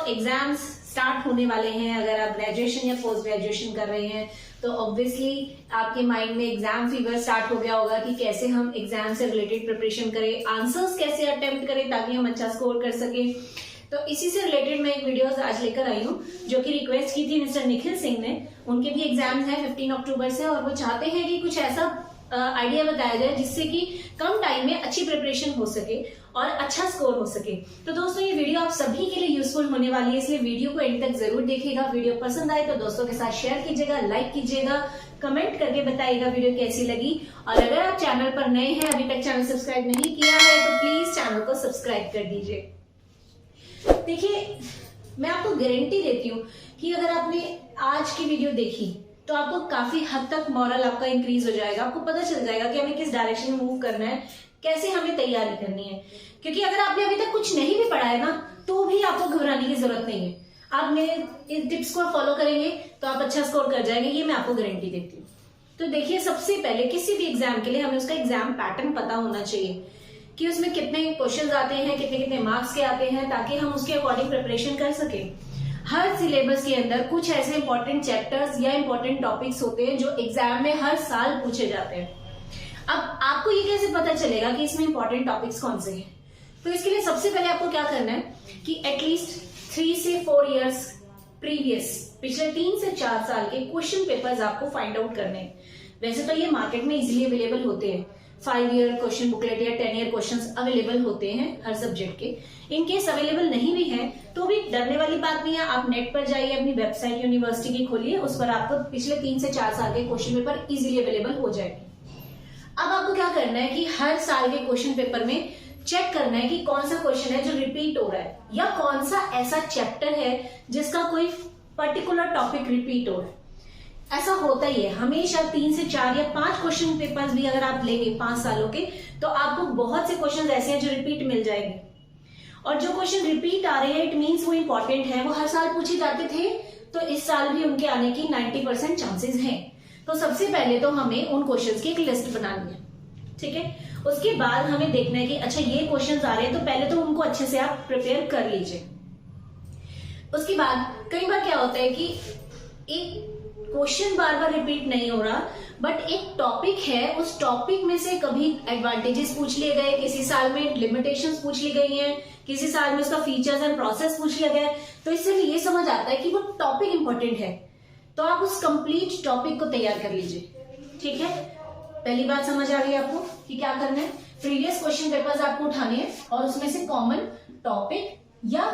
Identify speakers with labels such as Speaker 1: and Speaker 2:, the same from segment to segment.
Speaker 1: Exams start होने वाले हैं, अगर आप ग्रेजुएशन या पोस्ट ग्रेजुएशन कर रहे हैं तो ऑब्वियसली आपके माइंड में एग्जाम फीवर स्टार्ट हो गया होगा कि कैसे हम एग्जाम से रिलेटेड प्रिपरेशन करें, आंसर्स कैसे अटेम्प्ट करें ताकि हम अच्छा स्कोर कर सकें। तो इसी से रिलेटेड मैं एक वीडियो आज लेकर आई हूँ जो कि रिक्वेस्ट की थी मिस्टर निखिल सिंह ने। उनके भी एग्जाम्स हैं 15 अक्टूबर से और वो चाहते हैं कि कुछ ऐसा आइडिया बताया जाए जिससे कि कम टाइम में अच्छी प्रिपरेशन हो सके और अच्छा स्कोर हो सके। तो दोस्तों ये वीडियो आप सभी के लिए यूजफुल होने वाली है, इसलिए वीडियो को एंड तक जरूर देखिएगा। वीडियो पसंद आए तो दोस्तों के साथ शेयर कीजिएगा, लाइक कीजिएगा, कमेंट करके बताइएगा वीडियो कैसी लगी। और अगर आप चैनल पर नए हैं, अभी तक चैनल सब्सक्राइब नहीं किया है तो प्लीज चैनल को सब्सक्राइब कर दीजिए। देखिए मैं आपको गारंटी देती हूँ कि अगर आपने आज की वीडियो देखी तो आपको काफी हद तक मॉरल आपका इंक्रीज हो जाएगा, आपको पता चल जाएगा कि हमें किस डायरेक्शन में मूव करना है, कैसे हमें तैयारी करनी है। क्योंकि अगर आपने अभी तक कुछ नहीं भी पढ़ा है ना तो भी आपको घबराने की जरूरत नहीं है। आप मेरे इन टिप्स को फॉलो करेंगे तो आप अच्छा स्कोर कर जाएंगे, ये मैं आपको गारंटी देती हूँ। तो देखिए सबसे पहले किसी भी एग्जाम के लिए हमें उसका एग्जाम पैटर्न पता होना चाहिए कि उसमें कितने क्वेश्चन आते हैं, कितने कितने मार्क्स के आते हैं, ताकि हम उसके अकॉर्डिंग प्रिपरेशन कर सके। हर सिलेबस के अंदर कुछ ऐसे इंपॉर्टेंट चैप्टर्स या इंपॉर्टेंट टॉपिक्स होते हैं जो एग्जाम में हर साल पूछे जाते हैं। अब आपको ये कैसे पता चलेगा कि इसमें इंपॉर्टेंट टॉपिक्स कौन से हैं? तो इसके लिए सबसे पहले आपको क्या करना है कि एटलीस्ट 3 से 4 इयर्स प्रीवियस, पिछले 3 से 4 साल के क्वेश्चन पेपर्स आपको फाइंड आउट करने हैं। वैसे तो ये मार्केट में इजीली अवेलेबल होते हैं, 5 ईयर क्वेश्चन बुकलेट या 10 ईयर क्वेश्चंस अवेलेबल होते हैं हर सब्जेक्ट के। इन केस अवेलेबल नहीं भी है तो भी डरने वाली बात नहीं है, आप नेट पर जाइए, अपनी वेबसाइट यूनिवर्सिटी की खोलिए, उस पर आपको पिछले 3 से 4 साल के क्वेश्चन पेपर इजीली अवेलेबल हो जाएंगे। अब आपको क्या करना है कि हर साल के क्वेश्चन पेपर में चेक करना है कि कौन सा क्वेश्चन है जो रिपीट हो रहा है या कौन सा ऐसा चैप्टर है जिसका कोई पर्टिकुलर टॉपिक रिपीट हो रहा है। ऐसा होता ही है हमेशा, 3 से 4 या 5 क्वेश्चन पेपर्स भी अगर आप लेंगे 5 सालों के तो आपको बहुत से क्वेश्चन ऐसे हैं जो रिपीट मिल जाएंगे। और जो क्वेश्चन रिपीट आ रहे हैं इट मीन्स वो इंपॉर्टेंट है, वो हर साल पूछे जाते थे तो इस साल भी उनके आने की 90% चांसेस हैं। तो सबसे पहले तो हमें उन क्वेश्चंस की एक लिस्ट बनानी है, ठीक है। उसके बाद हमें देखना है कि अच्छा ये क्वेश्चंस आ रहे हैं तो पहले तो उनको अच्छे से आप प्रिपेयर कर लीजिए। उसके बाद कई बार क्या होता है कि एक क्वेश्चन बार बार रिपीट नहीं हो रहा बट एक टॉपिक है, उस टॉपिक में से कभी एडवांटेजेस पूछ लिए गए, किसी साल में लिमिटेशंस पूछ ली गई हैं, किसी साल में उसका फीचर्स एंड प्रोसेस पूछ लिया गया है। तो इससे भी ये समझ आता है कि वो टॉपिक इंपॉर्टेंट है, तो आप उस कंप्लीट टॉपिक को तैयार कर लीजिए, ठीक है। पहली बात समझ आ गई आपको कि क्या करना है, प्रीवियस क्वेश्चन पेपर्स आपको उठाने हैं और उसमें से कॉमन टॉपिक या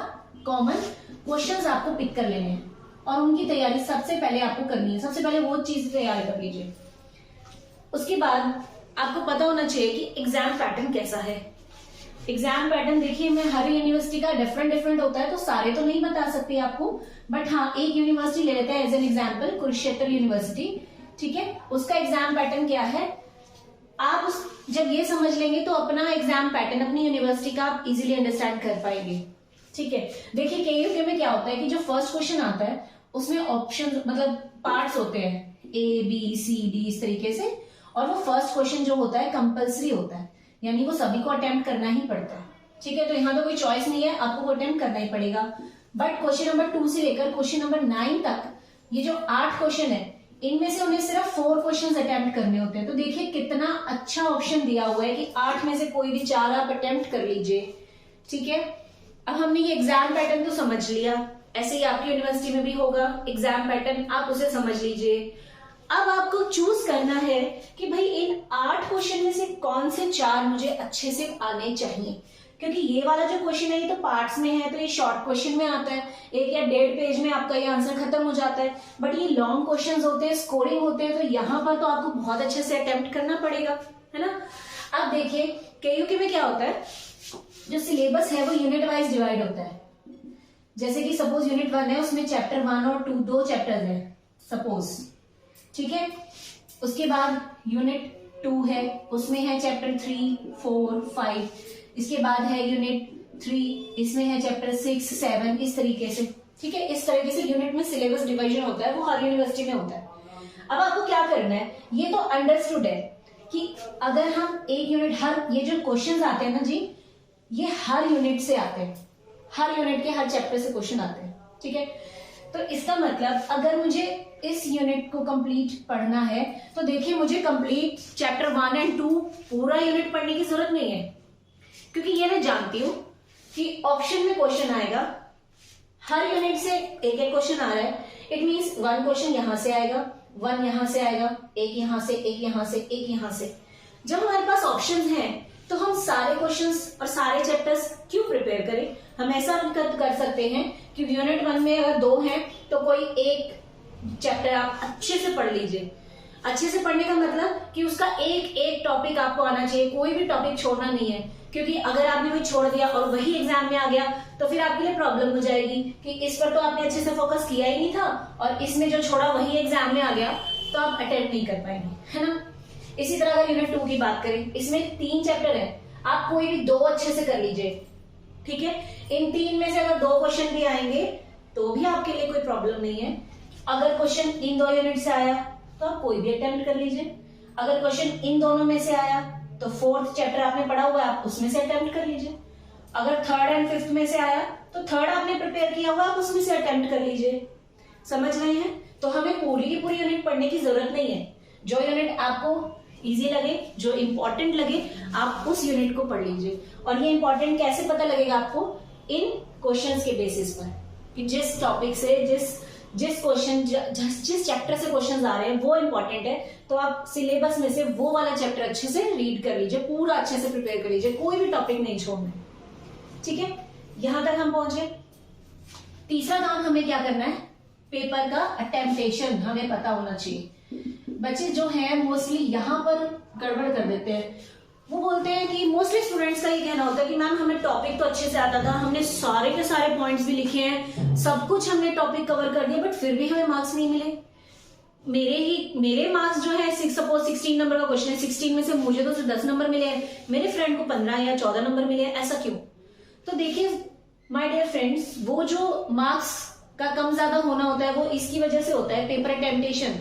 Speaker 1: कॉमन क्वेश्चंस आपको पिक कर लेने हैं और उनकी तैयारी सबसे पहले आपको करनी है। सबसे पहले वो चीज तैयार कर लीजिए। उसके बाद आपको पता होना चाहिए कि एग्जाम पैटर्न कैसा है। एग्जाम पैटर्न देखिए मैं हर यूनिवर्सिटी का डिफरेंट होता है तो सारे तो नहीं बता सकती आपको, बट हाँ एक यूनिवर्सिटी ले लेते हैं as an example, Kurukshetra university, ठीक है। उसका एग्जाम पैटर्न क्या है, आप जब ये समझ लेंगे तो अपना एग्जाम पैटर्न अपनी यूनिवर्सिटी का आप इजीली अंडरस्टैंड कर पाएंगे, ठीक है। देखिए केयूके में क्या होता है कि जो फर्स्ट क्वेश्चन आता है उसमें ऑप्शन मतलब पार्ट्स होते हैं ABCD इस तरीके से, और वो फर्स्ट क्वेश्चन जो होता है कंपल्सरी होता है, यानी वो सभी को अटेम्प्ट करना ही पड़ता है, ठीक है। तो यहाँ तो कोई चॉइस नहीं है, आपको अटेम्प्ट करना ही पड़ेगा। बट क्वेश्चन नंबर 2 से लेकर क्वेश्चन नंबर 9 तक ये जो 8 क्वेश्चन है इनमें से उन्हें सिर्फ 4 क्वेश्चन अटेम्प्ट करने होते हैं। तो देखिए कितना अच्छा ऑप्शन दिया हुआ है कि 8 में से कोई भी 4 आप अटेम्प्ट कर लीजिए, ठीक है। अब हमने ये एग्जाम पैटर्न तो समझ लिया, ऐसे ही आपकी यूनिवर्सिटी में भी होगा एग्जाम पैटर्न, आप उसे समझ लीजिए। अब आपको चूज करना है कि भाई इन 8 क्वेश्चन में से कौन से 4 मुझे अच्छे से आने चाहिए, क्योंकि ये वाला जो क्वेश्चन है ये तो पार्ट्स में है तो ये शॉर्ट क्वेश्चन में आता है, 1 या 1.5 पेज में आपका ये आंसर खत्म हो जाता है। बट ये लॉन्ग क्वेश्चन होते हैं, स्कोरिंग होते हैं, तो यहाँ पर तो आपको बहुत अच्छे से अटेम्प्ट करना पड़ेगा, है ना। अब देखिए केयूके में क्या होता है, जो सिलेबस है वो यूनिट वाइज डिवाइड होता है। जैसे कि सपोज यूनिट 1 है, उसमें चैप्टर 1 और 2 2 चैप्टर है सपोज, ठीक है। उसके बाद यूनिट 2 है, उसमें है चैप्टर 3 4 5, इसके बाद है यूनिट 3, इसमें है चैप्टर 6 7, इस तरीके से, ठीक है। इस तरीके से यूनिट में सिलेबस डिवीजन होता है, वो हर यूनिवर्सिटी में होता है। अब आपको क्या करना है, ये तो अंडरस्टूड है कि अगर हम एक यूनिट, हर ये जो क्वेश्चंस आते हैं ना जी, ये हर यूनिट से आते हैं, हर यूनिट के हर चैप्टर से क्वेश्चन आते हैं, ठीक है। तो इसका मतलब अगर मुझे इस यूनिट को कंप्लीट पढ़ना है तो देखिए मुझे कंप्लीट चैप्टर 1 और 2 पूरा यूनिट पढ़ने की जरूरत नहीं है, क्योंकि ये मैं जानती हूं कि ऑप्शन में क्वेश्चन आएगा, हर यूनिट से एक एक क्वेश्चन आ रहा है। इट मीन्स 1 क्वेश्चन यहां से आएगा, 1 यहां से आएगा, एक यहां से, एक यहां से, एक यहां से। जब हमारे पास ऑप्शंस हैं तो हम सारे क्वेश्चंस और सारे चैप्टर्स क्यों प्रिपेयर करें। हम ऐसा कर सकते हैं कि यूनिट 1 में अगर 2 हैं तो कोई एक चैप्टर आप अच्छे से पढ़ लीजिए। अच्छे से पढ़ने का मतलब कि उसका एक एक टॉपिक आपको आना चाहिए, कोई भी टॉपिक छोड़ना नहीं है, क्योंकि अगर आपने कोई छोड़ दिया और वही एग्जाम में आ गया तो फिर आपके लिए प्रॉब्लम हो जाएगी कि इस पर तो आपने अच्छे से फोकस किया ही नहीं था और इसमें जो छोड़ा वही एग्जाम में आ गया, तो आप अटेम्प्ट नहीं कर पाएंगे, है ना। इसी तरह अगर यूनिट 2 की बात करें, इसमें 3 चैप्टर है, आप कोई भी 2 अच्छे से कर लीजिए, ठीक है। इन 3 में से अगर 2 क्वेश्चन भी आएंगे तो भी आपके लिए कोई प्रॉब्लम नहीं है। अगर क्वेश्चन इन 2 यूनिट से आया तो आप कोई भी अटेम्प्ट कर लीजिए। अगर क्वेश्चन इन दोनों में से आया तो 4th चैप्टर आपने पढ़ा हुआ है, आप उसमें से अटेम्प्ट कर लीजिए। अगर 3rd एंड 5th में से आया तो 3rd आपने प्रिपेयर किया हुआ, आप उसमें से अटेम्प्ट कर लीजिए। समझ रहे हैं। तो हमें पूरी की पूरी यूनिट पढ़ने की जरूरत नहीं है। जो यूनिट आपको इजी लगे, जो इंपॉर्टेंट लगे, आप उस यूनिट को पढ़ लीजिए। और ये इंपॉर्टेंट कैसे पता लगेगा आपको? इन क्वेश्चंस के बेसिस पर, कि जिस टॉपिक से जिस क्वेश्चन जिस चैप्टर से क्वेश्चंस आ रहे हैं वो इंपॉर्टेंट है, तो आप सिलेबस में से वो वाला चैप्टर अच्छे से रीड कर लीजिए, पूरा अच्छे से प्रिपेयर कर लीजिए, कोई भी टॉपिक नहीं छोड़ना, ठीक है। यहां तक हम पहुंचे। तीसरा काम हमें क्या करना है? पेपर का अटेम्प्टेशन हमें पता होना चाहिए। बच्चे जो हैं मोस्टली यहाँ पर गड़बड़ कर देते हैं। वो बोलते हैं कि मोस्टली स्टूडेंट्स का ये कहना होता है कि मैम हमें टॉपिक तो अच्छे से आता था, हमने सारे के सारे पॉइंट्स भी लिखे हैं, सब कुछ हमने टॉपिक कवर कर दिया, बट फिर भी हमें मार्क्स नहीं मिले। मेरे मार्क्स जो है, सपोज 16 नंबर का क्वेश्चन है, 16 में से मुझे तो सिर्फ 10 नंबर मिले हैं, मेरे फ्रेंड को 15 या 14 नंबर मिले हैं, ऐसा क्यों? तो देखिए माय डियर फ्रेंड्स, वो जो मार्क्स का कम ज्यादा होना होता है वो इसकी वजह से होता है, पेपर अटेम्प्टेशन।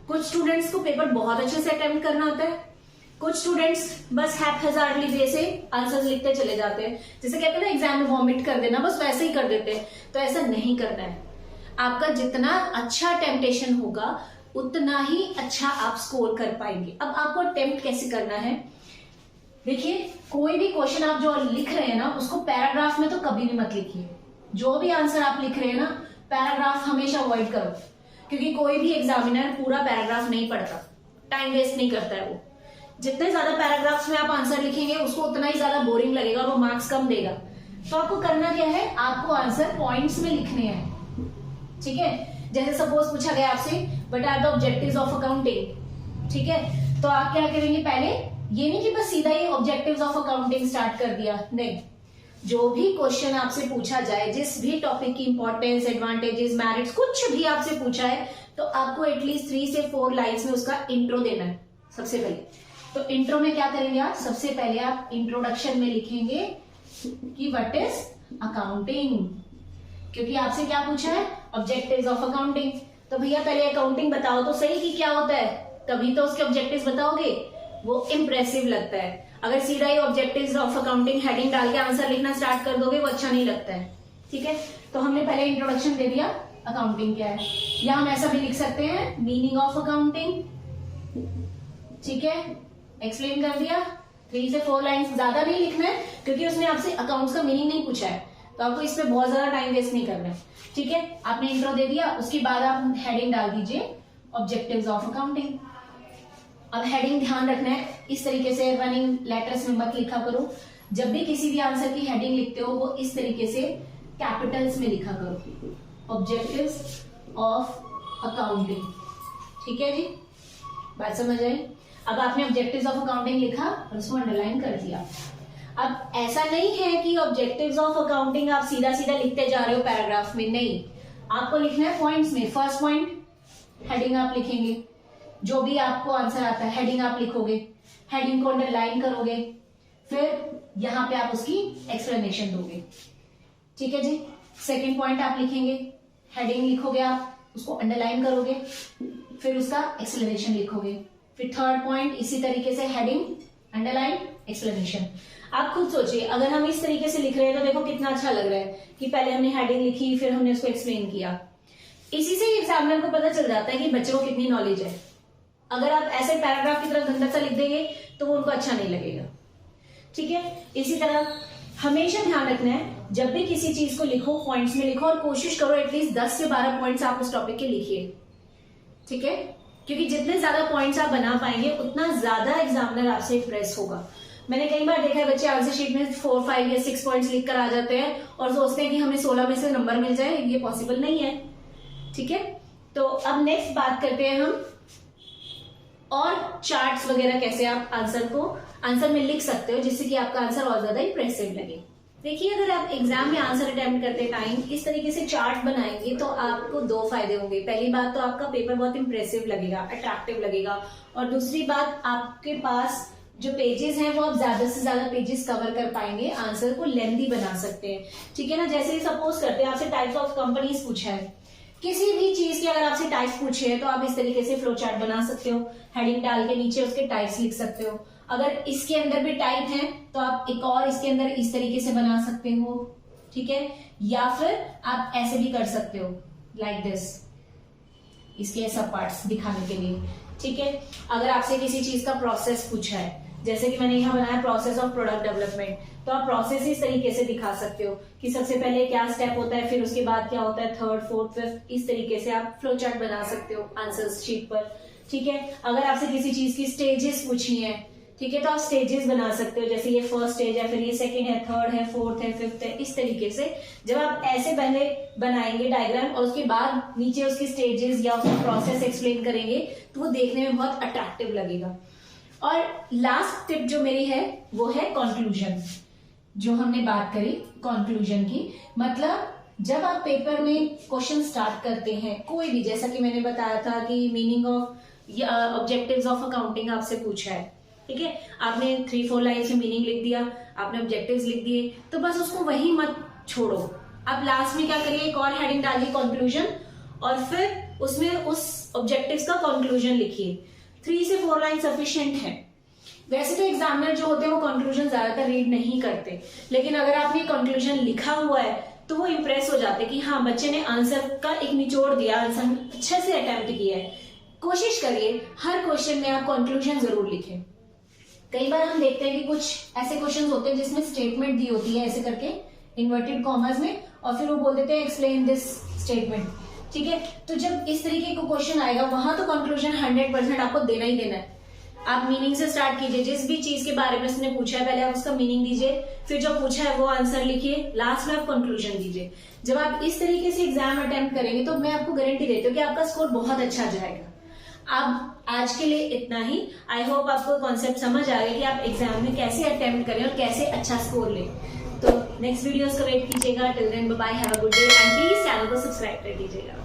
Speaker 1: कुछ स्टूडेंट्स को पेपर बहुत अच्छे से अटेम्प्ट करना होता है, कुछ स्टूडेंट्स बस हैपहैजार्डली वे से आंसर्स लिखते चले जाते हैं, जैसे कहते हैं ना एग्जाम में वॉमिट कर देना, बस वैसे ही कर देते हैं। तो ऐसा नहीं करना है। आपका जितना अच्छा अटेम्प्टेशन होगा उतना ही अच्छा आप स्कोर कर पाएंगे। अब आपको अटेम्प्ट कैसे करना है? देखिए, कोई भी क्वेश्चन आप जो लिख रहे हैं ना, उसको पैराग्राफ में तो कभी भी मत लिखिए। जो भी आंसर आप लिख रहे हैं ना, पैराग्राफ हमेशा अवॉइड करो, क्योंकि कोई भी एग्जामिनर पूरा पैराग्राफ नहीं पढ़ता, टाइम वेस्ट नहीं करता है वो। जितने ज्यादा पैराग्राफ्स में आप आंसर लिखेंगे उसको उतना ही ज्यादा बोरिंग लगेगा और वो मार्क्स कम देगा। तो आपको करना क्या है? आपको आंसर पॉइंट्स में लिखने हैं, ठीक है। जैसे सपोज पूछा गया आपसे what are the objectives of accounting, ठीक है, तो आप क्या करेंगे? पहले ये नहीं कि बस सीधा ही ऑब्जेक्टिव्स ऑफ अकाउंटिंग स्टार्ट कर दिया, नहीं। जो भी क्वेश्चन आपसे पूछा जाए, जिस भी टॉपिक की इंपॉर्टेंस, एडवांटेजेस, मेरिट्स, कुछ भी आपसे पूछा है, तो आपको एटलीस्ट 3 से 4 लाइन्स में उसका इंट्रो देना है सबसे पहले। तो इंट्रो में क्या करेंगे आप? सबसे पहले आप इंट्रोडक्शन में लिखेंगे कि व्हाट इज अकाउंटिंग, क्योंकि आपसे क्या पूछा है? Objectives of accounting. तो भैया पहले अकाउंटिंग बताओ तो सही कि क्या होता है, तभी तो उसके ऑब्जेक्टिव्स बताओगे, वो इम्प्रेसिव लगता है। अगर सीधा ही ऑब्जेक्टिव्स ऑफ अकाउंटिंग हेडिंग डाल के आंसर लिखना स्टार्ट कर दोगे, वो अच्छा नहीं लगता है, ठीक है। तो हमने पहले इंट्रोडक्शन दे दिया, अकाउंटिंग क्या है, या हम ऐसा भी लिख सकते हैं मीनिंग ऑफ अकाउंटिंग, ठीक है, एक्सप्लेन कर दिया। 3 से 4 लाइन्स, ज्यादा नहीं लिखना है, क्योंकि उसने आपसे अकाउंट्स का मीनिंग नहीं पूछा है, तो आपको इस पे बहुत ज्यादा टाइम वेस्ट नहीं करना है, ठीक है। आपने इंट्रो दे दिया, उसके बाद आप हेडिंग डाल दीजिए ऑब्जेक्टिव्स ऑफ अकाउंटिंग। अब हेडिंग ध्यान रखना है, इस तरीके से रनिंग लेटर्स में मत लिखा करो। जब भी किसी भी आंसर की हेडिंग लिखते हो वो इस तरीके से कैपिटल्स में लिखा करो, ऑब्जेक्टिव्स ऑफ अकाउंटिंग, ठीक है जी, बात समझ आई। अब आपने ऑब्जेक्टिव्स ऑफ अकाउंटिंग लिखा और उसको अंडरलाइन कर दिया। अब ऐसा नहीं है कि ऑब्जेक्टिव्स ऑफ अकाउंटिंग आप सीधा सीधा लिखते जा रहे हो पैराग्राफ में, नहीं, आपको लिखना है पॉइंट्स में। फर्स्ट पॉइंट हेडिंग आप लिखेंगे, जो भी आपको आंसर आता है हेडिंग आप लिखोगे, हेडिंग को अंडरलाइन करोगे, फिर यहां पे आप उसकी एक्सप्लेनेशन दोगे, ठीक है जी। सेकंड पॉइंट आप लिखेंगे, हेडिंग लिखोगे, आप उसको अंडरलाइन करोगे, फिर उसका एक्सप्लेनेशन लिखोगे। फिर थर्ड पॉइंट इसी तरीके से हेडिंग अंडरलाइन एक्सप्लेनेशन। आप खुद सोचिए, अगर हम इस तरीके से लिख रहे हैं तो देखो कितना अच्छा लग रहा है कि पहले हमने हेडिंग लिखी, फिर हमने उसको एक्सप्लेन किया। इसी से एग्जामिनर को पता चल जाता है कि बच्चे को कितनी नॉलेज है। अगर आप ऐसे पैराग्राफ की तरह गंदा सा लिख देंगे तो वो उनको अच्छा नहीं लगेगा, ठीक है। इसी तरह हमेशा ध्यान रखना है, जब भी किसी चीज को लिखो पॉइंट्स में लिखो और कोशिश करो एटलीस्ट 10 से 12 पॉइंट्स आप उस टॉपिक के लिखिए, ठीक है। क्योंकि जितने ज्यादा पॉइंट्स आप बना पाएंगे उतना ज्यादा एग्जामिनर आपसे इंप्रेस होगा। मैंने कई बार देखा है बच्चे आंसर शीट में 4, 5 या 6 पॉइंट्स लिख कर आ जाते हैं और सोचते हैं कि हमें 16 में से नंबर मिल जाए, ये पॉसिबल नहीं है, ठीक है। तो अब नेक्स्ट बात करते हैं हम और चार्ट्स वगैरह कैसे आप आंसर में लिख सकते हो जिससे कि आपका आंसर और ज्यादा इंप्रेसिव लगे। देखिए, अगर आप एग्जाम में आंसर अटेम्प्ट करते टाइम इस तरीके से चार्ट बनाएंगे तो आपको 2 फायदे होंगे। पहली बात तो आपका पेपर बहुत इंप्रेसिव लगेगा, अट्रैक्टिव लगेगा, और दूसरी बात आपके पास जो पेजेस हैं वो आप ज्यादा से ज्यादा पेजेस कवर कर पाएंगे, आंसर को लेंथी बना सकते हैं, ठीक है ना। जैसे सपोज करते हैं आपसे टाइप्स ऑफ कंपनीज पूछा है, किसी भी चीज के अगर आपसे टाइप्स पूछे हैं तो आप इस तरीके से फ्लो चार्ट बना सकते हो, हेडिंग डाल के नीचे उसके टाइप्स लिख सकते हो। अगर इसके अंदर भी टाइप है तो आप एक और इसके अंदर इस तरीके से बना सकते हो, ठीक है। या फिर आप ऐसे भी कर सकते हो, लाइक दिस, इसके सब पार्ट्स दिखाने के लिए, ठीक है। अगर आपसे किसी चीज का प्रोसेस पूछा है, जैसे कि मैंने यहाँ बनाया प्रोसेस ऑफ प्रोडक्ट डेवलपमेंट, तो आप प्रोसेस इस तरीके से दिखा सकते हो कि सबसे पहले क्या स्टेप होता है, फिर उसके बाद क्या होता है, 3rd, 4th, 5th, इस तरीके से आप फ्लो चार्ट बना सकते हो आंसर शीट पर, ठीक है। अगर आपसे किसी चीज की स्टेजेस पूछी है, ठीक है, तो आप स्टेजेस बना सकते हो, जैसे ये 1st स्टेज है, फिर ये 2nd है, 3rd है, 4th है, 5th है, इस तरीके से जब आप ऐसे पहले बनाएंगे डायग्राम और उसके बाद नीचे उसके स्टेजेस या उसका प्रोसेस एक्सप्लेन करेंगे तो वो देखने में बहुत अट्रैक्टिव लगेगा। और लास्ट टिप जो मेरी है वो है कंक्लूजन, जो हमने बात करी कंक्लूजन की। मतलब जब आप पेपर में क्वेश्चन स्टार्ट करते हैं कोई भी, जैसा कि मैंने बताया था कि meaning of objectives of accounting आपसे पूछा है, ठीक है, आपने 3-4 लाइन में मीनिंग लिख दिया, आपने ऑब्जेक्टिव्स लिख दिए, तो बस उसको वही मत छोड़ो, आप लास्ट में क्या करिए, एक और हेडिंग डालिए कंक्लूजन, और फिर उसमें उस ऑब्जेक्टिव्स का कंक्लूजन लिखिए। 3 से 4 लाइन सफिशिएंट है। वैसे तो एग्जामिनर जो होते हैं वो कंक्लूजन ज्यादातर रीड नहीं करते, लेकिन अगर आपने कंक्लूजन लिखा हुआ है तो वो इंप्रेस हो जाते कि हाँ बच्चे ने आंसर का एक निचोड़ दिया, आंसर अच्छे से अटेम्प्ट किया है। कोशिश करिए हर क्वेश्चन में आप कंक्लूजन जरूर लिखें। कई बार हम देखते हैं कि कुछ ऐसे क्वेश्चन होते हैं जिसमें स्टेटमेंट दी होती है ऐसे करके इन्वर्टेड कॉमर्स में, और फिर वो बोल देते हैं एक्सप्लेन दिस स्टेटमेंट, ठीक है। तो जब इस तरीके का क्वेश्चन आएगा वहां तो कंक्लूजन 100% आपको देना ही देना है। आप मीनिंग से स्टार्ट कीजिए, जिस भी चीज के बारे में उसने पूछा है पहले आप उसका मीनिंग दीजिए, फिर जो पूछा है वो आंसर लिखिए, लास्ट में आप कंक्लूजन दीजिए। जब आप इस तरीके से एग्जाम अटेम्प्ट करेंगे तो मैं आपको गारंटी देती हूँ कि आपका स्कोर बहुत अच्छा जाएगा। अब आज के लिए इतना ही। आई होप आपको कॉन्सेप्ट समझ आ गया कि आप एग्जाम में कैसे अटेम्प्ट करें और कैसे अच्छा स्कोर लें। तो नेक्स्ट वीडियोस का वेट कीजिएगा। Till then bye bye, have a good day and please channel को सब्सक्राइब कर दीजिएगा।